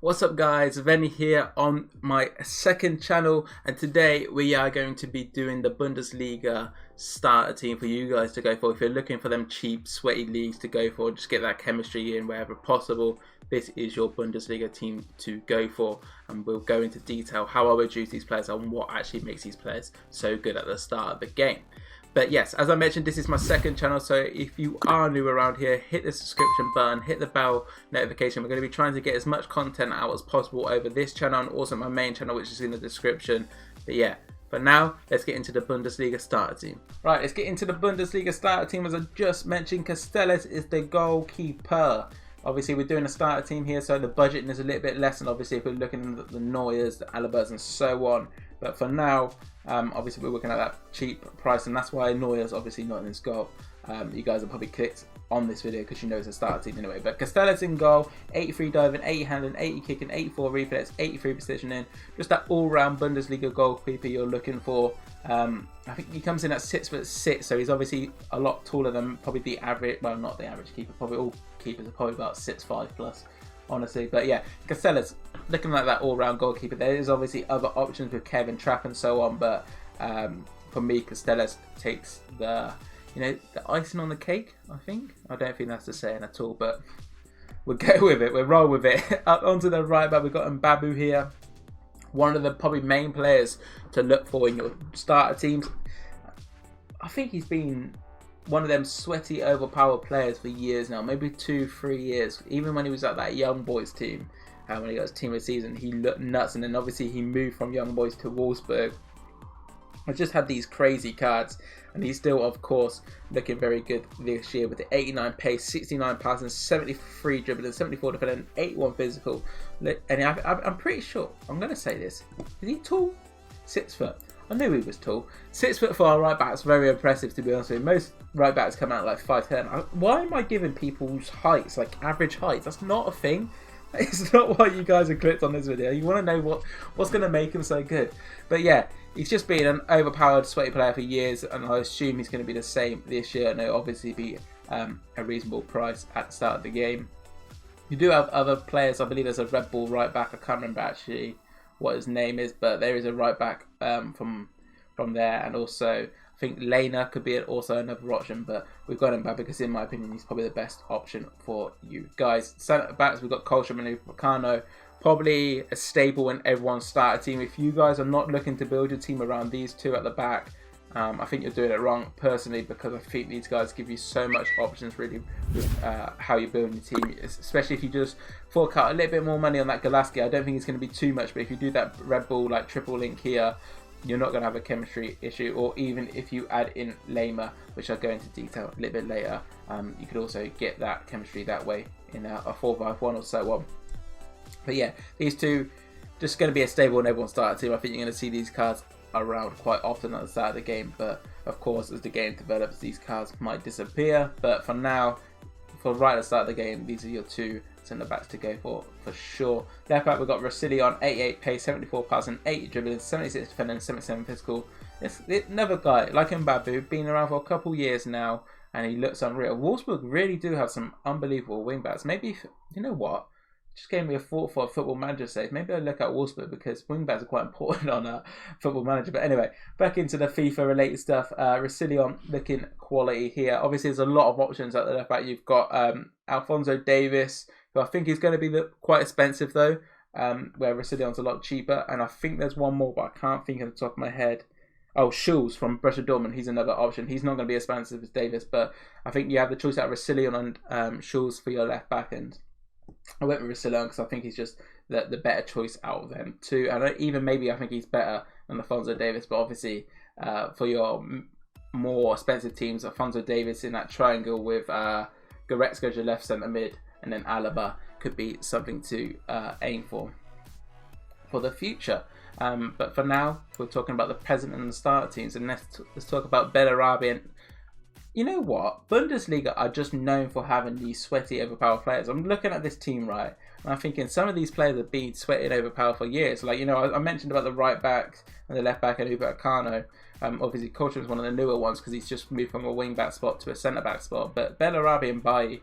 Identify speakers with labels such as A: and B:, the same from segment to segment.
A: What's up guys, Venny here on my second channel, and today we are going to be doing the Bundesliga starter team for you guys to go for. If you're looking for them cheap, sweaty leagues to go for, just get that chemistry in wherever possible, this is your Bundesliga team to go for. And we'll go into detail how I would choose these players and what actually makes these players so good at the start of the game. But yes, as I mentioned, this is my second channel, so if you are new around here, hit the subscription button, hit the bell notification. We're going to be trying to get as much content out as possible over this channel and also my main channel, which is in the description. But yeah, for now, let's get into the Bundesliga starter team. Right, let's get into the Bundesliga starter team. As I just mentioned, Castells is the goalkeeper. Obviously, we're doing a starter team here, so the budgeting is a little bit less, and obviously if we're looking at the Neuers, the Alabas and so on. But for now, obviously we're looking at that cheap price, and that's why Neuer's obviously not in his goal. You guys have probably clicked on this video because you know it's a starter team anyway. But Castells in goal, 83 diving, 80 handling, 80 kicking, 84 reflex, 83 positioning. Just that all-round Bundesliga goalkeeper you're looking for. I think he comes in at 6'6", so he's obviously a lot taller than probably the average, well, not the average keeper, probably all keepers are probably about 6'5" plus, honestly. But yeah, Castells, looking like that all-round goalkeeper. There is obviously other options with Kevin Trapp and so on, but for me, Castells takes the icing on the cake, I think. I don't think that's the saying at all, but we'll go with it. We'll roll with it. Up onto the right back, we've got Mbabu here. One of the probably main players to look for in your starter teams. I think he's been one of them sweaty, overpowered players for years now, maybe 2-3 years. Even when he was at that young boys team, when he got his team of the season, he looked nuts. And then obviously he moved from young boys to Wolfsburg. I just had these crazy cards, and he's still, of course, looking very good this year with the 89 pace, 69 passing, 73 dribbling, 74 defending, 81 physical. And I'm pretty sure, I'm going to say this, is he tall? 6 foot. I knew he was tall. 6 foot for a right back is very impressive, to be honest with you. Most right backs come out like 5'10". Why am I giving people's heights, like average heights? That's not a thing. It's not why you guys have clicked on this video. You want to know what's going to make him so good. But yeah, he's just been an overpowered, sweaty player for years, and I assume he's going to be the same this year. And it'll obviously be a reasonable price at the start of the game. You do have other players. I believe there's a Red Bull right back. I can't remember actually what his name is, but there is a right back from there, and also I think Lena could be also another option, but we've got him back because, in my opinion, he's probably the best option for you guys. Centre backs, we've got Colsham and Upamecano. Probably a staple in everyone's starter team. If you guys are not looking to build your team around these two at the back, I think you're doing it wrong personally, because I think these guys give you so much options really with how you're building your team, especially if you just fork out a little bit more money on that Golaski. I don't think it's going to be too much, but if you do that Red Bull like triple link here, you're not going to have a chemistry issue. Or even if you add in Lema, which I'll go into detail a little bit later, you could also get that chemistry that way in a 4-5-1 or so on. But yeah, these two just going to be a stable in everyone's starter team. I think you're going to see these cards around quite often at the start of the game, but of course as the game develops, these cards might disappear. But for now, for right at the start of the game, these are your two centre backs to go for sure. Left back, we've got Rossilion, 88 pace, 74 passing, 80 dribbling, 76 defending, 77 physical. It's another guy like Mbabu, been around for a couple years now, and he looks unreal. Wolfsburg really do have some unbelievable wing backs. Maybe, you know what? Just gave me a thought for a Football Manager save. Maybe I'll look at Wolfsburg, because wingbacks are quite important on Football Manager. But anyway, back into the FIFA related stuff. Rossilion looking quality here. Obviously, there's a lot of options at the left back. You've got Alphonso Davies, who I think is going to be quite expensive though, where Rossillion's a lot cheaper. And I think there's one more, but I can't think of the top of my head. Oh, Schulz from Borussia Dortmund. He's another option. He's not going to be as expensive as Davies, but I think you have the choice out of Rossilion and Schulz for your left back end. I went with Rossilion because I think he's just the better choice out of them two. And even maybe I think he's better than Alphonso Davies. But obviously, for your more expensive teams, Alphonso Davies in that triangle with Goretzka as your left centre mid, and then Alaba could be something to aim for the future. But for now, we're talking about the present and the starter teams, and let's talk about Bellarabi. And you know what? Bundesliga are just known for having these sweaty, overpowered players. I'm looking at this team, right, and I'm thinking some of these players have been sweaty and overpowered for years. Like, I mentioned about the right backs and the left back and Upamecano. Obviously, Coltrane is one of the newer ones because he's just moved from a wing back spot to a centre back spot. But Bellarabi and Bailly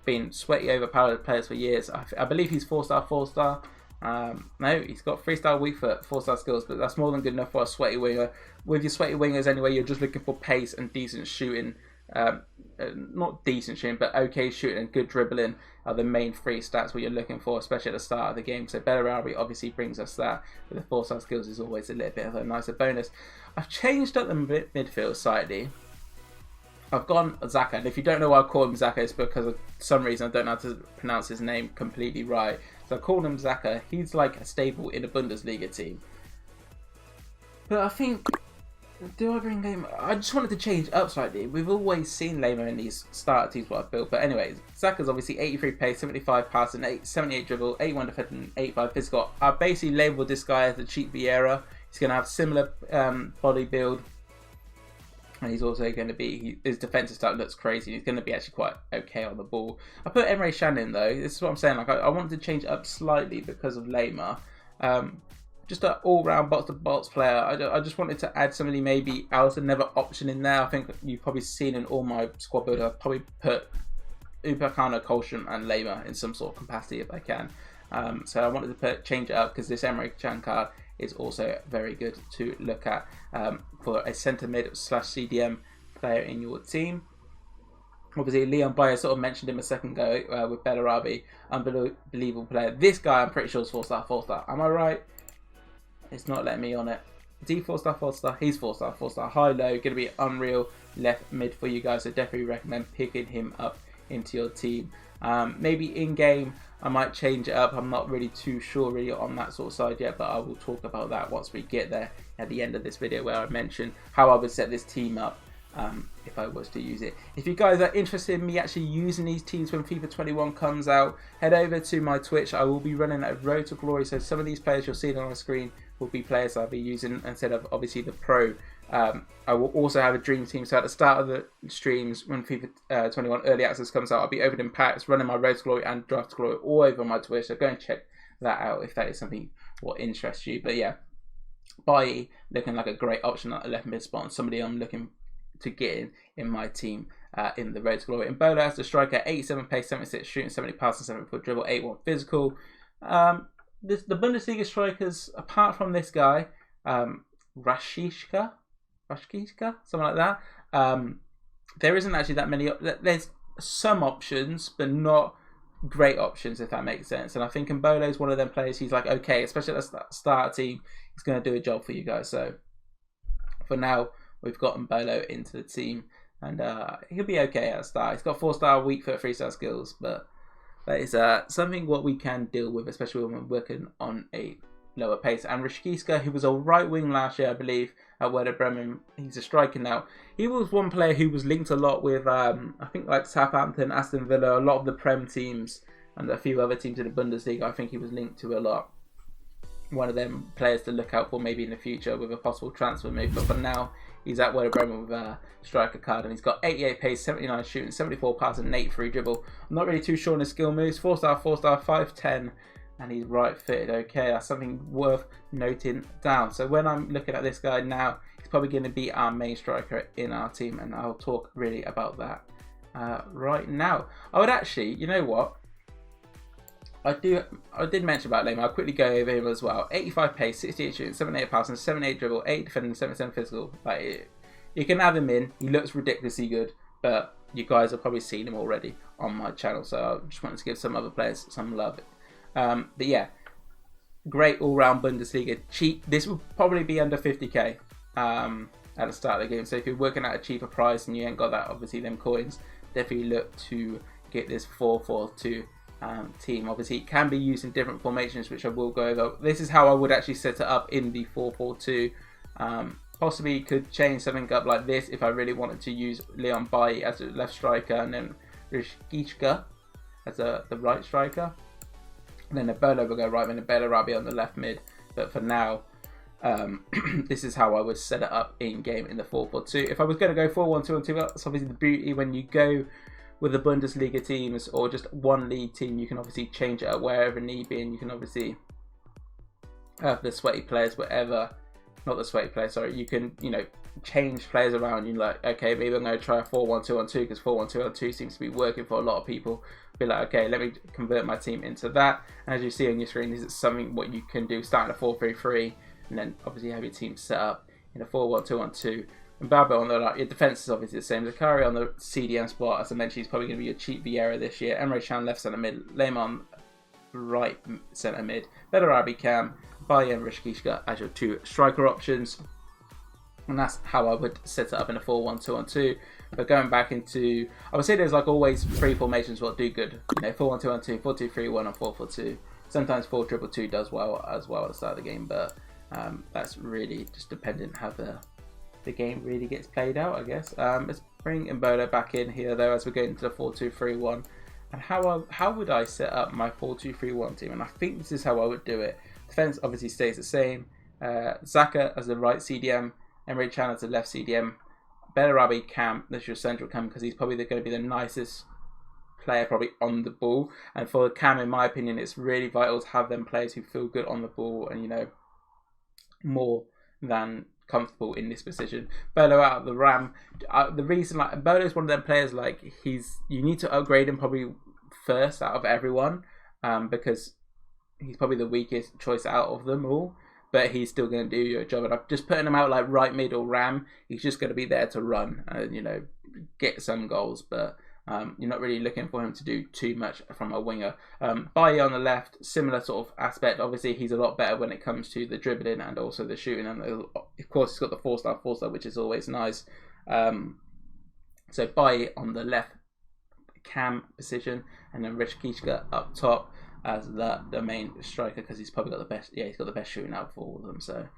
A: been sweaty, overpowered players for years. I believe he's 4-star. No, he's got 3-star weak foot, 4-star skills, but that's more than good enough for a sweaty winger. With your sweaty wingers anyway, you're just looking for pace and decent shooting. Not decent shooting, but okay shooting and good dribbling are the main 3 stats what you're looking for, especially at the start of the game. So Bellarabi obviously brings us that, but the 4-star skills is always a little bit of a nicer bonus. I've changed up the midfield slightly. I've gone Zaka, and if you don't know why I call him Zaka, it's because of some reason I don't know how to pronounce his name completely right. So I called him Zaka. He's like a staple in a Bundesliga team. But I think, do I bring Lema? I just wanted to change up slightly. We've always seen Lema in these starter teams what I've built. But anyways, Zaka's obviously 83 pace, 75 passing, 78 dribble, 81 defending, 85 physical. I basically labelled this guy as the cheap Vieira. He's going to have similar body build. And he's also going to be, his defensive style looks crazy. He's going to be actually quite okay on the ball. I put Emre Can in though. This is what I'm saying. Like I wanted to change it up slightly because of Lema. Just an all-round box-to-box player. I just wanted to add somebody maybe else, another option in there. I think you've probably seen in all my squad builder, I've probably put Upamecano, Colsham and Lema in some sort of capacity if I can. So I wanted to change it up because this Emre Can card is also very good to look at for a centre mid / CDM player in your team. Obviously, Leon Bayer sort of mentioned him a second ago with Bellarabi, unbelievable player. This guy, I'm pretty sure is 4-star, 4-star. Am I right? It's not letting me on it. D 4-star, 4-star. He's 4-star, 4-star. High, low. Going to be unreal left mid for you guys. So definitely recommend picking him up into your team. Maybe in game I might change it up. I'm not really too sure really on that sort of side yet, but I will talk about that once we get there at the end of this video, where I mention how I would set this team up if I was to use it. If you guys are interested in me actually using these teams when FIFA 21 comes out, head over to my Twitch. I will be running a Road to Glory, so some of these players you'll see on the screen will be players I'll be using instead of obviously the Pro. I will also have a dream team, so at the start of the streams when FIFA 21 early access comes out, I'll be opening packs, running my Road to Glory and Draft to Glory all over my Twitch, so go and check that out if that is something what interests you. But yeah, Bailly looking like a great option at the left mid spot, and somebody I'm looking to get in my team in the Road to Glory. And Bola as the striker, 87 pace, 76 shooting, 70 passing, 7 foot dribble, 81 physical. The Bundesliga strikers, apart from this guy, Rashishka, something like that. There isn't actually that many. There's some options, but not great options, if that makes sense. And I think Mbolo is one of them players. He's like, okay, especially at the start team, he's going to do a job for you guys. So for now, we've got Mbolo into the team, and he'll be okay at the start. He's got 4-star weak foot, 3-star skills, but that is something what we can deal with, especially when we're working on a lower pace. And Rishkiska, who was a right wing last year, I believe, at Werder Bremen, he's a striker now. He was one player who was linked a lot with, I think, like Southampton, Aston Villa, a lot of the Prem teams, and a few other teams in the Bundesliga. I think he was linked to a lot. One of them players to look out for maybe in the future with a possible transfer move. But for now, he's at Werder Bremen with a striker card, and he's got 88 pace, 79 shooting, 74 passing, and 83 dribble. I'm not really too sure on his skill moves. 4-star, 4-star, 5'10", and he's right footed. Okay, that's something worth noting down. So when I'm looking at this guy now, he's probably going to be our main striker in our team, and I'll talk really about that right now. I would actually, you know what? I did mention about Lema. I'll quickly go over him as well. 85 pace, 68 shooting, 78 passing, 78 dribble, 8 defending, 77 physical. Like, you can have him in. He looks ridiculously good, but you guys have probably seen him already on my channel, so I just wanted to give some other players some love. But yeah, great all-round Bundesliga. Cheap. This will probably be under 50k at the start of the game. So if you're working at a cheaper price and you ain't got that, obviously them coins, definitely look to get this 4-4-2 team. Obviously it can be used in different formations, which I will go over. This is how I would actually set it up in the 4-4-2. Possibly could change something up like this if I really wanted to use Leon Bailly as a left striker, and then Rishkiska as the right striker. And then the Bolo will go right, and the Bellarabi on the left mid. But for now, this is how I would set it up in game in the 4-4-2. If I was going to go 4-1-2-1-2, that's obviously the beauty when you go with the Bundesliga teams or just one league team. You can obviously change it up wherever need be, and you can obviously have the sweaty players, whatever. Not the sweaty players, sorry. You can, you know, change players around. You're like, okay, maybe I'm going to try a 4-1-2-1-2 because 4-1-2-1-2 seems to be working for a lot of people. Be like, okay, let me convert my team into that. And as you see on your screen, this is something what you can do, starting a 4-3-3, and then obviously have your team set up in a 4-1-2-1-2. And Babel on the right, your defense is obviously the same. Zakari on the CDM spot, as I mentioned, he's probably going to be your cheap Vieira this year. Emre Can left centre mid, Lehmann right centre mid, Bellarabi Cam, Baye and Rishikishka as your 2 striker options. And that's how I would set it up in a 4-1-2-1-2. But going back into, I would say there's like always 3 formations what do good. 4-1-2-1-2, 4-2-3-1, and 4-4-2. Sometimes 4-2-2 does well as well at the start of the game, but that's really just dependent how the game really gets played out, I guess. Let's bring Mbola back in here though as we go into the 4-2-3-1. And how would I set up my 4-2-3-1 team? And I think this is how I would do it. Defense obviously stays the same. Xhaka as the right CDM, Emre Can as the left CDM, Bellarabi Cam, that's your central Cam, because he's probably going to be the nicest player probably on the ball. And for Cam, in my opinion, it's really vital to have them players who feel good on the ball and, more than comfortable in this position. Bolo out of the Ram. The reason, like, Bolo is one of them players, like, you need to upgrade him probably first out of everyone, because he's probably the weakest choice out of them all. But he's still going to do your job. And I'm just putting him out like right mid or Ram. He's just going to be there to run and, get some goals. But you're not really looking for him to do too much from a winger. Baye on the left, similar sort of aspect. Obviously, he's a lot better when it comes to the dribbling and also the shooting. And of course, he's got the 4-star, which is always nice. So Baye on the left Cam position. And then Rishikishka up top as the main striker, because he's probably got the best. Yeah, he's got the best shooting out for all of them. So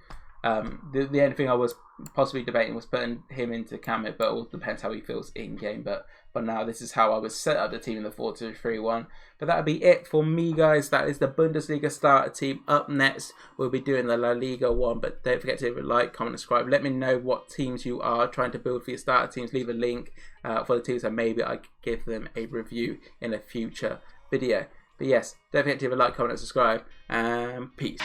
A: the only thing I was possibly debating was putting him into Cam, but it all depends how he feels in game. But now this is how I would set up the team in the 4-2-3-1. But that'll be it for me, guys. That is the Bundesliga starter team. Up next, we'll be doing the La Liga one. But don't forget to like, comment, subscribe. Let me know what teams you are trying to build for your starter teams. Leave a link for the teams, and maybe I give them a review in a future video. But yes, don't forget to leave a like, comment, and subscribe, and peace.